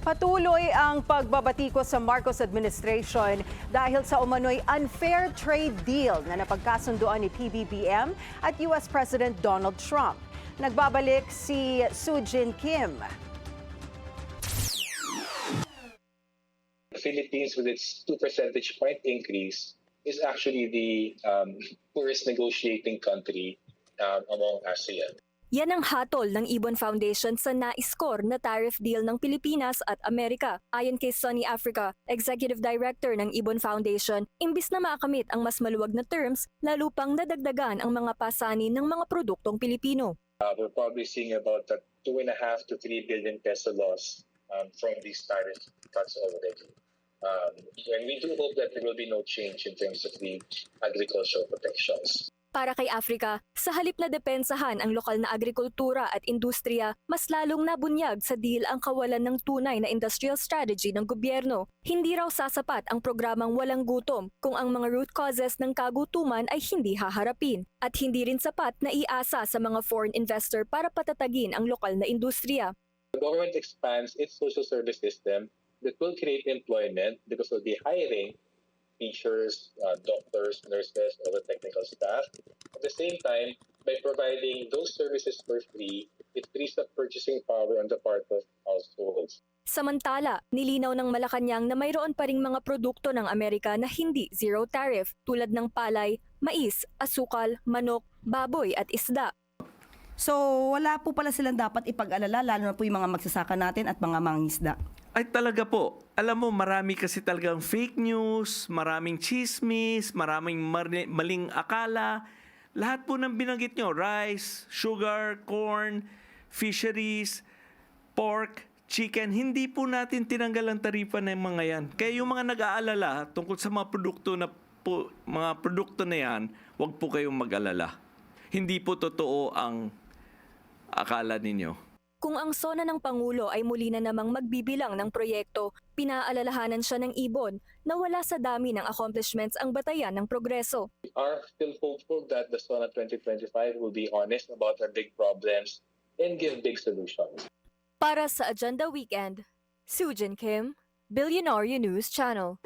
Patuloy ang pagbabatiko sa Marcos administration dahil sa umano'y unfair trade deal na napagkasunduan ni PBBM at US President Donald Trump. Nagbabalik si Soo-Jin Kim. The Philippines, with its 2 percentage point increase, is actually the poorest negotiating country among ASEAN. Yan ang hatol ng Ibon Foundation sa na-score na tariff deal ng Pilipinas at Amerika. Ayon kay Sunny Africa, Executive Director ng Ibon Foundation, imbis na makamit ang mas maluwag na terms, lalo pang nadagdagan ang mga pasanin ng mga produktong Pilipino. We're probably seeing about a 2.5 to 3 billion peso loss from these tariff cuts already. And we do hope that there will be no change in terms of the agricultural protections. Para kay Africa, sa halip na depensahan ang lokal na agrikultura at industriya, mas lalong nabunyag sa deal ang kawalan ng tunay na industrial strategy ng gobyerno. Hindi raw sasapat ang programang walang gutom kung ang mga root causes ng kagutuman ay hindi haharapin. At hindi rin sapat na iasa sa mga foreign investor para patatagin ang lokal na industriya. The government expands its social service system that will create employment because of the hiring teachers, doctors, nurses, all the technical staff. At the same time, by providing those services for free, it frees up purchasing power on the part of households. Samantala, nilinaw ng Malacanang na mayroon pa ring mga produkto ng Amerika na hindi zero tariff tulad ng palay, mais, asukal, manok, baboy at isda. So wala po pala silang dapat ipag-alala, lalo na po yung mga magsasaka natin at mga mangingisda. Ay talaga po. Alam mo, marami kasi talagang fake news, maraming chismis, maraming maling akala. Lahat po ng binanggit nyo, rice, sugar, corn, fisheries, pork, chicken, hindi po natin tinanggal ang taripa ng mga yan. Kaya yung mga nag-aalala tungkol sa mga produkto na yan, huwag po kayong mag-alala. Hindi po totoo ang akala ninyo. Kung ang sona ng Pangulo ay muli na namang magbibilang ng proyekto, pinaalalahanan siya ng Ibon na wala sa dami ng accomplishments ang batayan ng progreso. We are still hopeful that the SONA 2025 will be honest about our big problems and give big solutions. Para sa Agenda Weekend, Soo-Jin Kim, Billionaire News Channel.